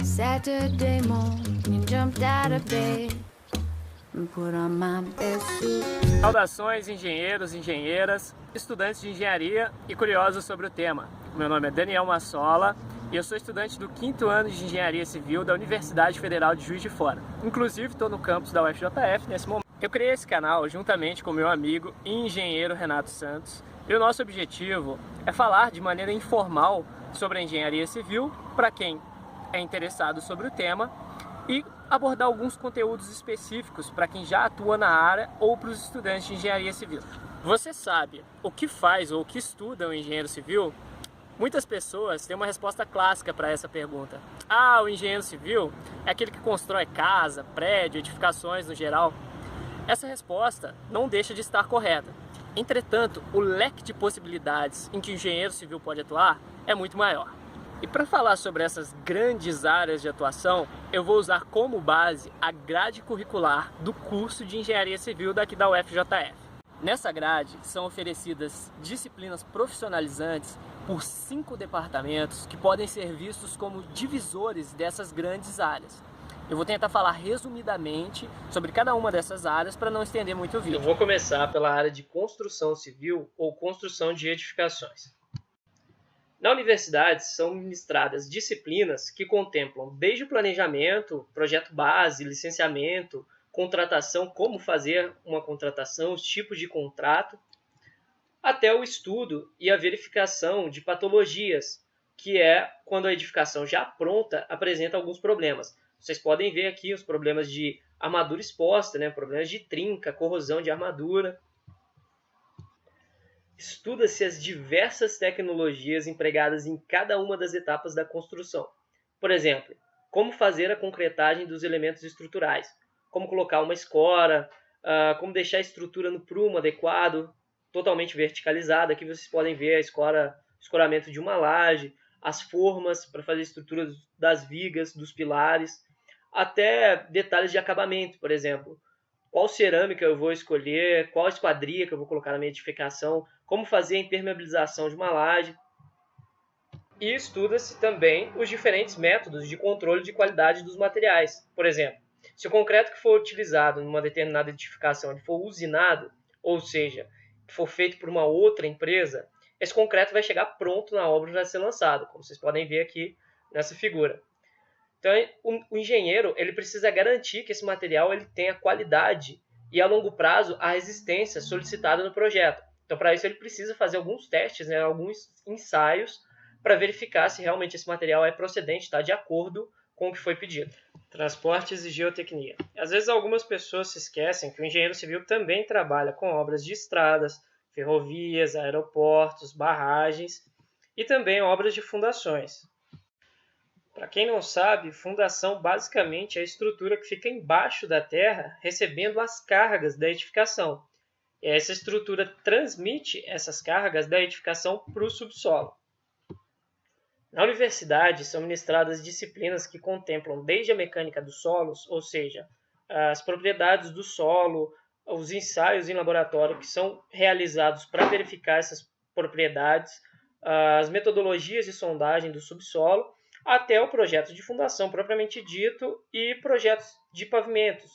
Saturday morning, jumped out of bed and put on my best suit. Saudações, engenheiros, engenheiras, estudantes de engenharia e curiosos sobre o tema. Meu nome é Daniel Massola e eu sou estudante do 5º ano de Engenharia Civil da Universidade Federal de Juiz de Fora. Inclusive, estou no campus da UFJF nesse momento. Eu criei esse canal juntamente com meu amigo e engenheiro Renato Santos, e o nosso objetivo é falar de maneira informal sobre a engenharia civil para quem é interessado sobre o tema e abordar alguns conteúdos específicos para quem já atua na área ou para os estudantes de engenharia civil. Você sabe o que faz ou o que estuda um engenheiro civil? Muitas pessoas têm uma resposta clássica para essa pergunta. Ah, o engenheiro civil é aquele que constrói casa, prédio, edificações no geral. Essa resposta não deixa de estar correta. Entretanto, o leque de possibilidades em que o engenheiro civil pode atuar é muito maior. E para falar sobre essas grandes áreas de atuação, eu vou usar como base a grade curricular do curso de Engenharia Civil daqui da UFJF. Nessa grade são oferecidas disciplinas profissionalizantes por 5 departamentos que podem ser vistos como divisores dessas grandes áreas. Eu vou tentar falar resumidamente sobre cada uma dessas áreas para não estender muito o vídeo. Eu vou começar pela área de construção civil ou construção de edificações. Na universidade são ministradas disciplinas que contemplam desde o planejamento, projeto base, licenciamento, contratação, como fazer uma contratação, os tipos de contrato, até o estudo e a verificação de patologias, que é quando a edificação já pronta apresenta alguns problemas. Vocês podem ver aqui os problemas de armadura exposta, problemas de trinca, corrosão de armadura. Estuda-se as diversas tecnologias empregadas em cada uma das etapas da construção. Por exemplo, como fazer a concretagem dos elementos estruturais, como colocar uma escora, como deixar a estrutura no prumo adequado, totalmente verticalizada. Aqui vocês podem ver o escoramento de uma laje, as formas para fazer a estrutura das vigas, dos pilares, até detalhes de acabamento, por exemplo. Qual cerâmica eu vou escolher, qual esquadria que eu vou colocar na minha edificação, como fazer a impermeabilização de uma laje. E estuda-se também os diferentes métodos de controle de qualidade dos materiais. Por exemplo, se o concreto que for utilizado numa determinada edificação ele for usinado, ou seja, for feito por uma outra empresa, esse concreto vai chegar pronto na obra para ser lançado, como vocês podem ver aqui nessa figura. Então, o engenheiro ele precisa garantir que esse material ele tenha qualidade e, a longo prazo, a resistência solicitada no projeto. Então, para isso, ele precisa fazer alguns testes, alguns ensaios, para verificar se realmente esse material é procedente, está de acordo com o que foi pedido. Transportes e geotecnia. Às vezes, algumas pessoas se esquecem que o engenheiro civil também trabalha com obras de estradas, ferrovias, aeroportos, barragens e também obras de fundações. Para quem não sabe, fundação basicamente é a estrutura que fica embaixo da terra recebendo as cargas da edificação. E essa estrutura transmite essas cargas da edificação para o subsolo. Na universidade são ministradas disciplinas que contemplam desde a mecânica dos solos, ou seja, as propriedades do solo, os ensaios em laboratório que são realizados para verificar essas propriedades, as metodologias de sondagem do subsolo, até o projeto de fundação propriamente dito e projetos de pavimentos.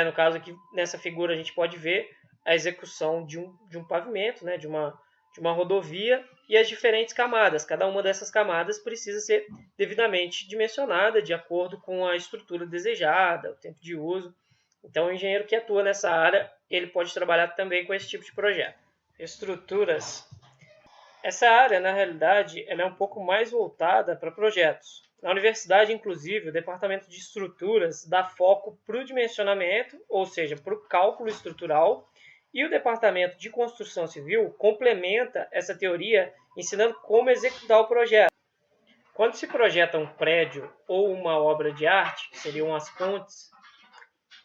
No caso aqui, nessa figura, a gente pode ver a execução de um pavimento, de uma rodovia e as diferentes camadas. Cada uma dessas camadas precisa ser devidamente dimensionada de acordo com a estrutura desejada, o tempo de uso. Então, o engenheiro que atua nessa área, ele pode trabalhar também com esse tipo de projeto. Estruturas. Essa área, na realidade, ela é um pouco mais voltada para projetos. Na universidade, inclusive, o departamento de estruturas dá foco para o dimensionamento, ou seja, para o cálculo estrutural, e o departamento de construção civil complementa essa teoria ensinando como executar o projeto. Quando se projeta um prédio ou uma obra de arte, que seriam as pontes,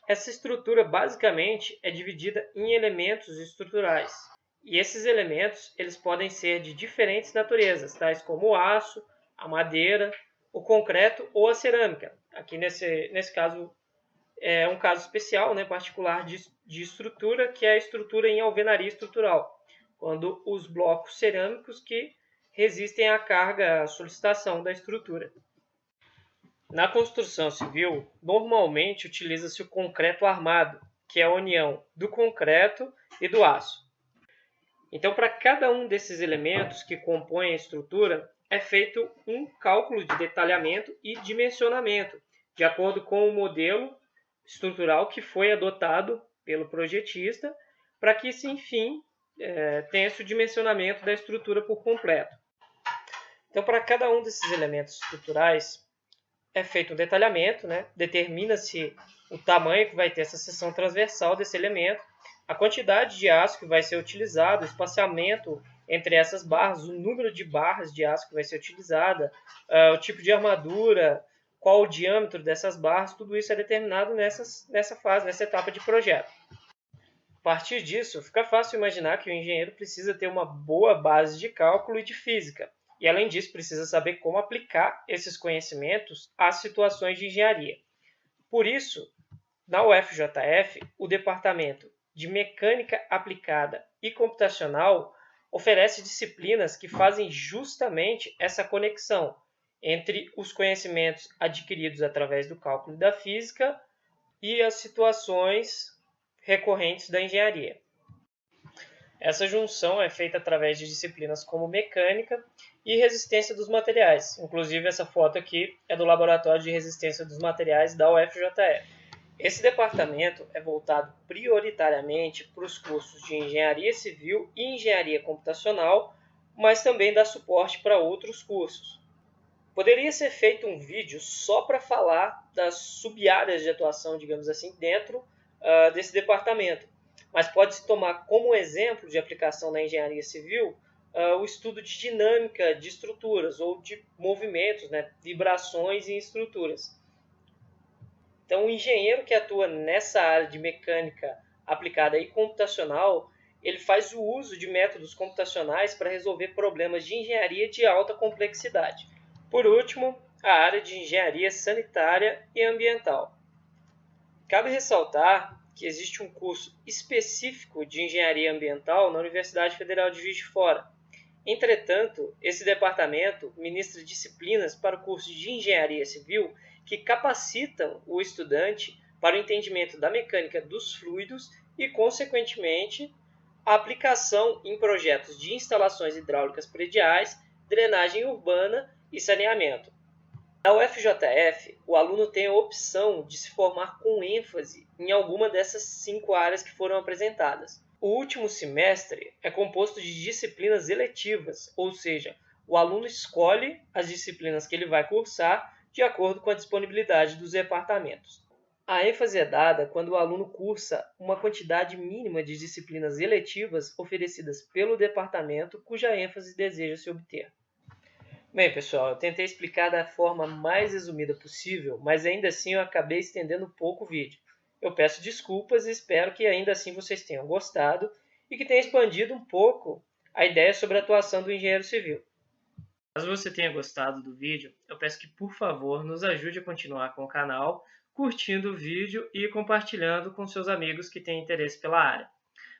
essa estrutura basicamente é dividida em elementos estruturais. E esses elementos eles podem ser de diferentes naturezas, tais como o aço, a madeira, o concreto ou a cerâmica. Aqui nesse caso é um caso especial, particular de estrutura, que é a estrutura em alvenaria estrutural, quando os blocos cerâmicos que resistem à carga, à solicitação da estrutura. Na construção civil, normalmente utiliza-se o concreto armado, que é a união do concreto e do aço. Então, para cada um desses elementos que compõem a estrutura, é feito um cálculo de detalhamento e dimensionamento, de acordo com o modelo estrutural que foi adotado pelo projetista, para que, enfim, tenha-se o dimensionamento da estrutura por completo. Então, para cada um desses elementos estruturais, é feito um detalhamento, né? Determina-se o tamanho que vai ter essa seção transversal desse elemento, a quantidade de aço que vai ser utilizado, o espaçamento entre essas barras, o número de barras de aço que vai ser utilizada, o tipo de armadura, qual o diâmetro dessas barras, tudo isso é determinado nessa fase, nessa etapa de projeto. A partir disso, fica fácil imaginar que o engenheiro precisa ter uma boa base de cálculo e de física, e além disso precisa saber como aplicar esses conhecimentos às situações de engenharia. Por isso, na UFJF, o Departamento de Mecânica Aplicada e Computacional oferece disciplinas que fazem justamente essa conexão entre os conhecimentos adquiridos através do cálculo da física e as situações recorrentes da engenharia. Essa junção é feita através de disciplinas como mecânica e resistência dos materiais. Inclusive, essa foto aqui é do Laboratório de Resistência dos Materiais da UFJF. Esse departamento é voltado prioritariamente para os cursos de Engenharia Civil e Engenharia Computacional, mas também dá suporte para outros cursos. Poderia ser feito um vídeo só para falar das sub-áreas de atuação, digamos assim, dentro desse departamento. Mas pode-se tomar como exemplo de aplicação na engenharia civil o estudo de dinâmica de estruturas ou de movimentos, né, vibrações em estruturas. Então, o engenheiro que atua nessa área de mecânica aplicada e computacional, ele faz o uso de métodos computacionais para resolver problemas de engenharia de alta complexidade. Por último, a área de engenharia sanitária e ambiental. Cabe ressaltar que existe um curso específico de engenharia ambiental na Universidade Federal de Juiz de Fora. Entretanto, esse departamento ministra disciplinas para o curso de engenharia civil que capacitam o estudante para o entendimento da mecânica dos fluidos e, consequentemente, a aplicação em projetos de instalações hidráulicas prediais, drenagem urbana e saneamento. Na UFJF, o aluno tem a opção de se formar com ênfase em alguma dessas 5 áreas que foram apresentadas. O último semestre é composto de disciplinas eletivas, ou seja, o aluno escolhe as disciplinas que ele vai cursar de acordo com a disponibilidade dos departamentos. A ênfase é dada quando o aluno cursa uma quantidade mínima de disciplinas eletivas oferecidas pelo departamento cuja ênfase deseja-se obter. Bem, pessoal, eu tentei explicar da forma mais resumida possível, mas ainda assim eu acabei estendendo um pouco o vídeo. Eu peço desculpas e espero que ainda assim vocês tenham gostado e que tenha expandido um pouco a ideia sobre a atuação do engenheiro civil. Caso você tenha gostado do vídeo, eu peço que, por favor, nos ajude a continuar com o canal, curtindo o vídeo e compartilhando com seus amigos que têm interesse pela área.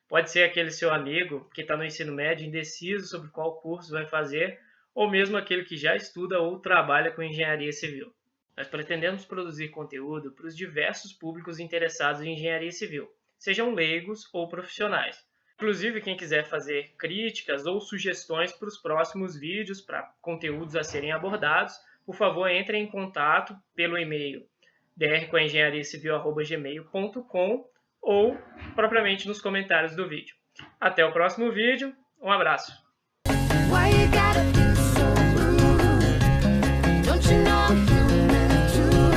Pode ser aquele seu amigo que está no ensino médio indeciso sobre qual curso vai fazer, ou mesmo aquele que já estuda ou trabalha com engenharia civil. Nós pretendemos produzir conteúdo para os diversos públicos interessados em engenharia civil, sejam leigos ou profissionais. Inclusive, quem quiser fazer críticas ou sugestões para os próximos vídeos, para conteúdos a serem abordados, por favor, entre em contato pelo e-mail drcomengenhariacivil@gmail.com ou propriamente nos comentários do vídeo. Até o próximo vídeo, um abraço! Why you gotta